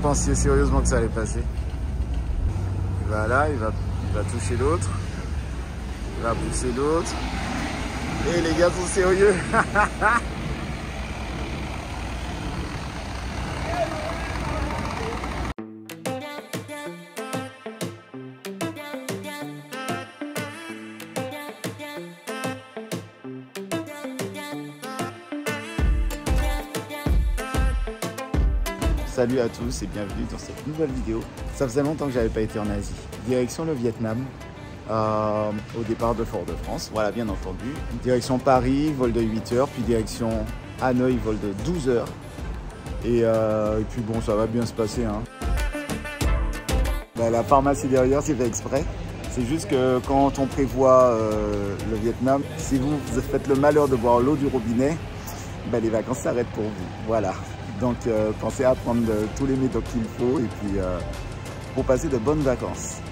pensiez sérieusement que ça allait passer? Voilà, il va toucher l'autre. Il va pousser l'autre. Et les gars sont sérieux. Salut à tous et bienvenue dans cette nouvelle vidéo. Ça faisait longtemps que j'avais pas été en Asie. Direction le Vietnam, au départ de Fort-de-France, voilà bien entendu. Direction Paris, vol de 8 heures, puis direction Hanoï, vol de 12 heures. Et puis bon, ça va bien se passer. Hein. La pharmacie derrière, c'est fait exprès. C'est juste que quand on prévoit le Vietnam, si vous faites le malheur de boire l'eau du robinet, ben, les vacances s'arrêtent pour vous. Voilà. Donc pensez à prendre tous les méthodes qu'il faut et puis pour passer de bonnes vacances.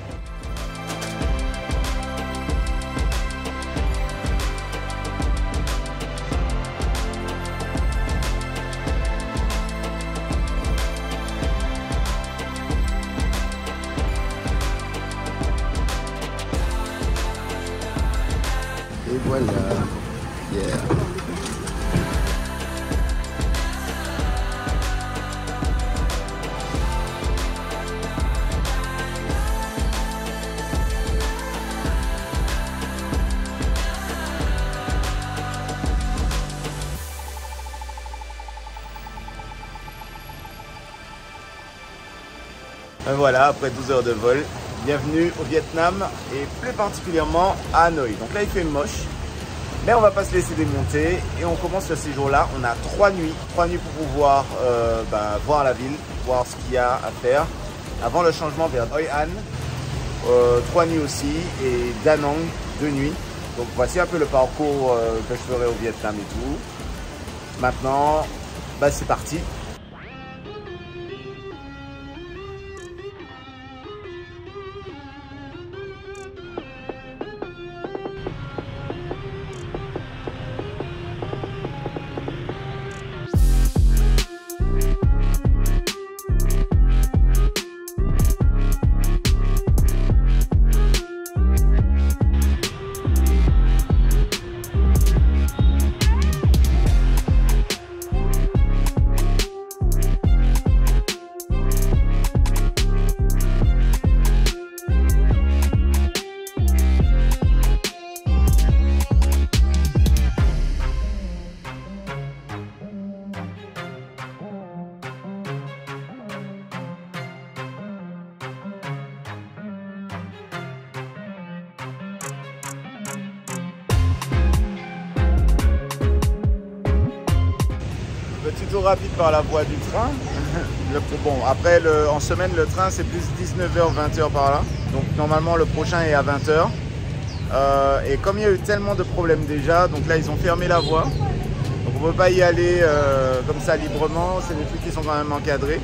Et voilà. Yeah. Voilà, après 12 heures de vol, bienvenue au Vietnam et plus particulièrement à Hanoï. Donc là il fait moche, mais on va pas se laisser démonter et on commence ce séjour-là. On a 3 nuits pour pouvoir voir la ville, voir ce qu'il y a à faire avant le changement vers Hoi An. 3 nuits aussi et Da Nang 2 nuits. Donc voici un peu le parcours que je ferai au Vietnam et tout. Maintenant, c'est parti. Petit tour rapide par la voie du train. Bon, après, en semaine, le train, c'est plus 19h, 20h par là. Donc, normalement, le prochain est à 20h. Et comme il y a eu tellement de problèmes déjà, donc là, ils ont fermé la voie. Donc, on ne peut pas y aller comme ça librement. C'est des trucs qui sont quand même encadrés.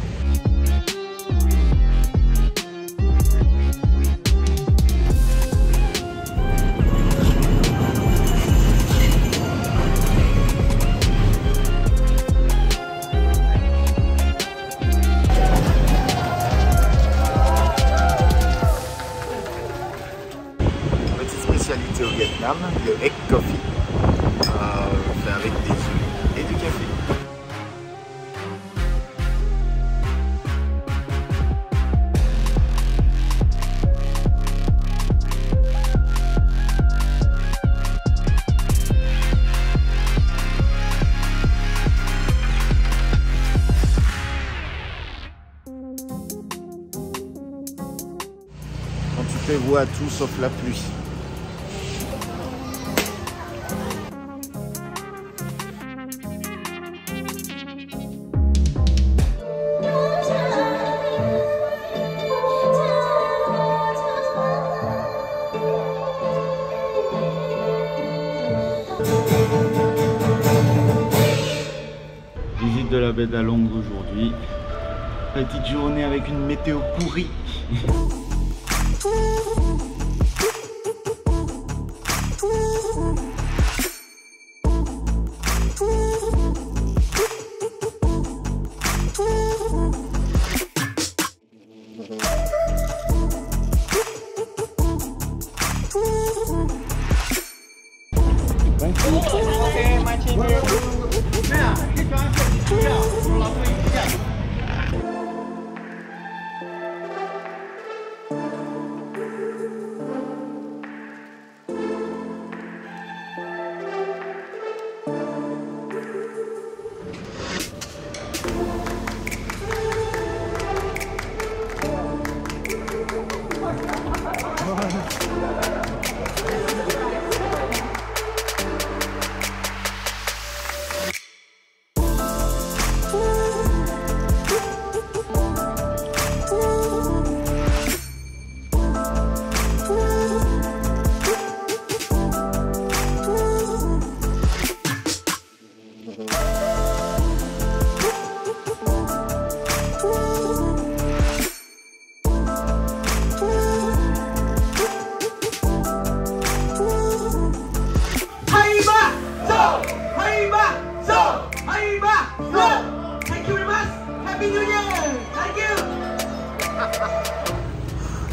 Au Vietnam, le egg coffee, fait avec des œufs et du café. Quand tu prévois tout sauf la pluie. Visite de la baie d'Along aujourd'hui. Petite journée avec une météo pourrie.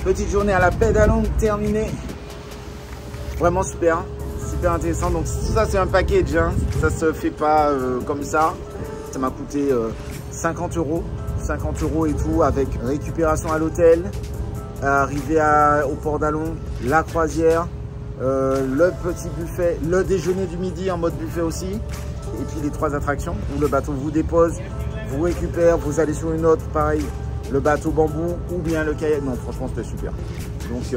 Petite journée à la Pédalongue terminée. Vraiment super, super intéressant. Donc tout ça c'est un package, hein. Ça se fait pas comme ça. Ça m'a coûté 50 €. 50 € et tout, avec récupération à l'hôtel, arrivé au port d'Alon, la croisière, le petit buffet, le déjeuner du midi en mode buffet aussi, et puis les 3 attractions où le bateau vous dépose, vous récupère, vous allez sur une autre, pareil, le bateau bambou ou bien le kayak. Non, franchement c'était super. Donc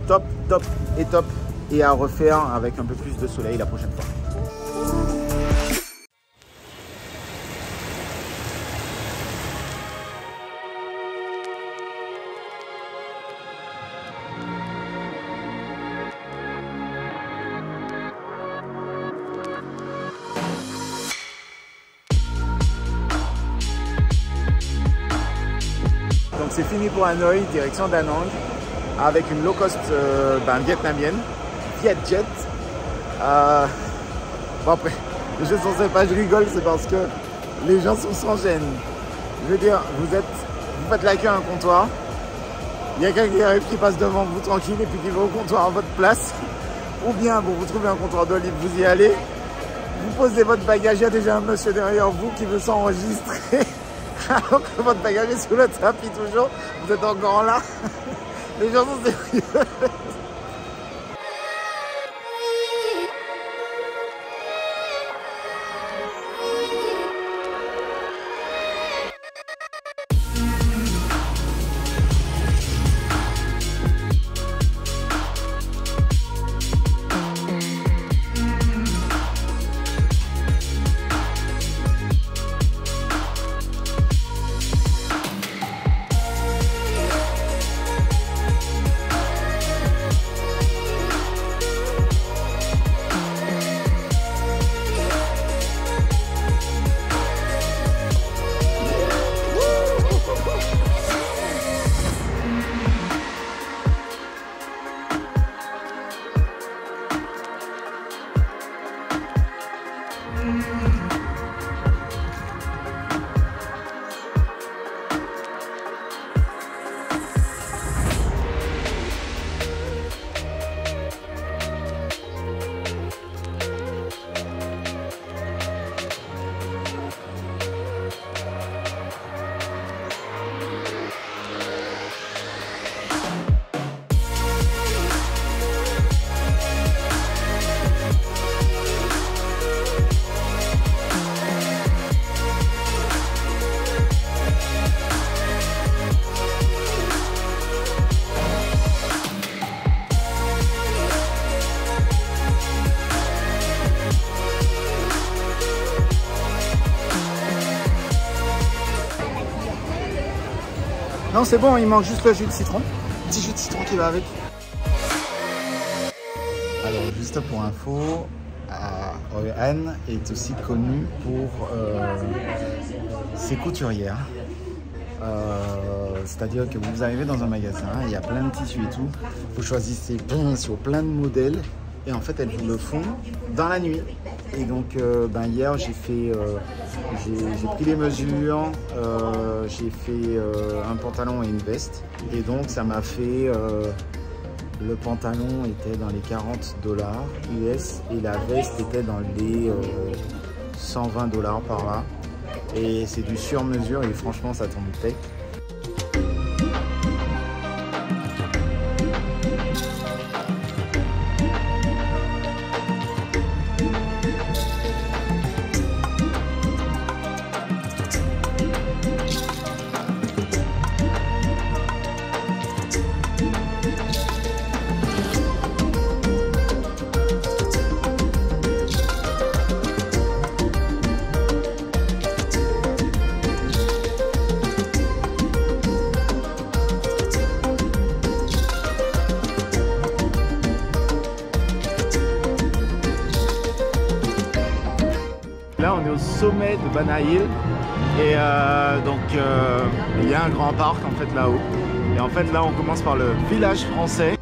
top, top et top, et à refaire avec un peu plus de soleil la prochaine fois. Donc c'est fini pour Hanoï, direction Da Nang, avec une low cost vietnamienne, Vietjet. Bon après, les gens sont sympas, je rigole, c'est parce que les gens sont sans gêne. Je veux dire, vous faites la queue à un comptoir, il y a quelqu'un qui arrive, qui passe devant vous tranquille et puis qui va au comptoir à votre place. Ou bien vous trouvez un comptoir de libre, vous y allez, vous posez votre bagage, il y a déjà un monsieur derrière vous qui veut s'enregistrer. Alors que votre bagage est sous le tapis toujours, vous êtes encore là. Les gens sont sérieux. Non, c'est bon, il manque juste le jus de citron. Petit jus de citron qui va avec. Alors, juste pour info, Anne est aussi connue pour ses couturières. C'est-à-dire que vous arrivez dans un magasin, il y a plein de tissus et tout. Vous choisissez sur plein de modèles. Et en fait, elles vous le font dans la nuit. Et donc, hier, j'ai pris les mesures, j'ai fait un pantalon et une veste. Et donc, ça m'a fait, le pantalon était dans les 40 $ US et la veste était dans les 120 $ par là. Et c'est du sur-mesure et franchement, ça tombe tech. Là, on est au sommet de Bana Hill et il y a un grand parc en fait là-haut. Et en fait là, on commence par le village français.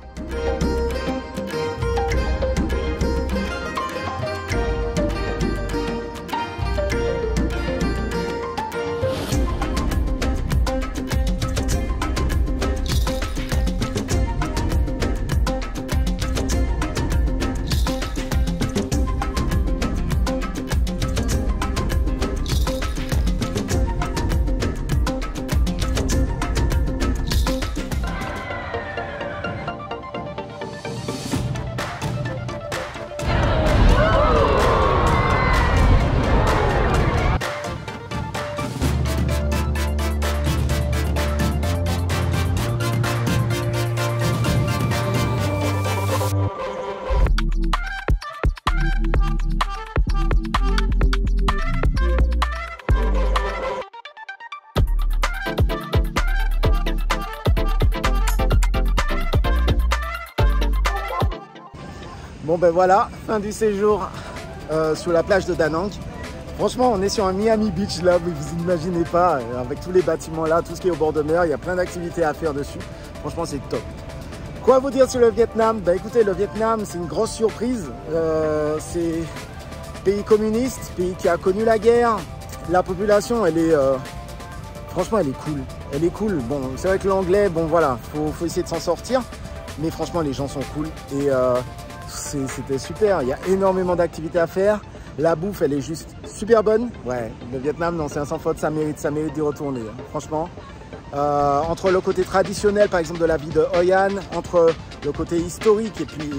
Bon ben voilà, fin du séjour sur la plage de Da Nang. Franchement, on est sur un Miami Beach là, mais vous n'imaginez pas, avec tous les bâtiments là, tout ce qui est au bord de mer, il y a plein d'activités à faire dessus. Franchement, c'est top. Quoi vous dire sur le Vietnam? Bah écoutez, le Vietnam, c'est une grosse surprise. C'est pays communiste, pays qui a connu la guerre. La population, elle est... franchement, elle est cool. Elle est cool. Bon, c'est vrai que l'anglais, bon voilà, faut essayer de s'en sortir. Mais franchement, les gens sont cool. Et c'était super. Il y a énormément d'activités à faire. La bouffe, elle est juste super bonne. Ouais, le Vietnam, non, c'est un sans faute, ça mérite d'y retourner. Franchement, entre le côté traditionnel, par exemple, de la vie de Hoi An, entre le côté historique et puis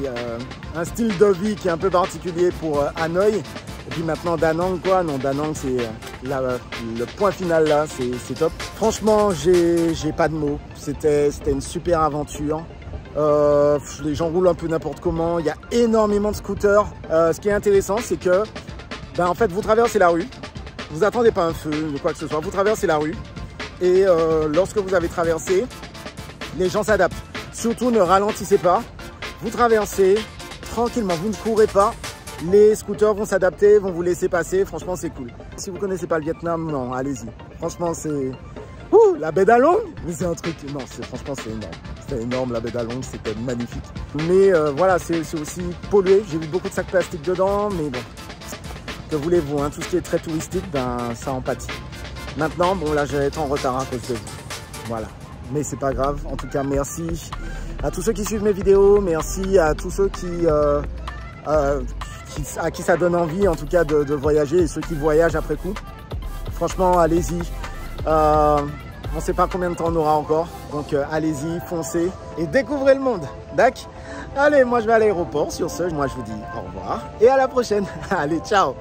un style de vie qui est un peu particulier pour Hanoï, et puis maintenant Da Nang, quoi. Non, Da Nang, c'est le point final là, c'est top. Franchement, j'ai pas de mots. C'était une super aventure. Les gens roulent un peu n'importe comment, il y a énormément de scooters. Ce qui est intéressant, c'est que en fait, vous traversez la rue, vous attendez pas un feu ou quoi que ce soit, vous traversez la rue et lorsque vous avez traversé, les gens s'adaptent. Surtout, ne ralentissez pas, vous traversez tranquillement, vous ne courez pas, les scooters vont s'adapter, vont vous laisser passer, franchement c'est cool. Si vous connaissez pas le Vietnam, non, allez-y. Franchement, c'est... Ouh, la baie d'Along, mais c'est un truc, non, franchement c'est énorme. C'était énorme la baie d'Along, c'était magnifique. Mais voilà, c'est aussi pollué, j'ai vu beaucoup de sacs plastiques dedans, mais bon, que voulez-vous, hein, tout ce qui est très touristique, ça en pâtit. Maintenant, bon là je vais être en retard à cause de vous, voilà. Mais c'est pas grave, en tout cas merci à tous ceux qui suivent mes vidéos, merci à tous ceux à qui ça donne envie en tout cas de voyager et ceux qui voyagent après coup. Franchement, allez-y. On ne sait pas combien de temps on aura encore, donc allez-y, foncez et découvrez le monde, d'accord? Allez, moi je vais à l'aéroport, sur ce, moi je vous dis au revoir et à la prochaine. Allez, ciao!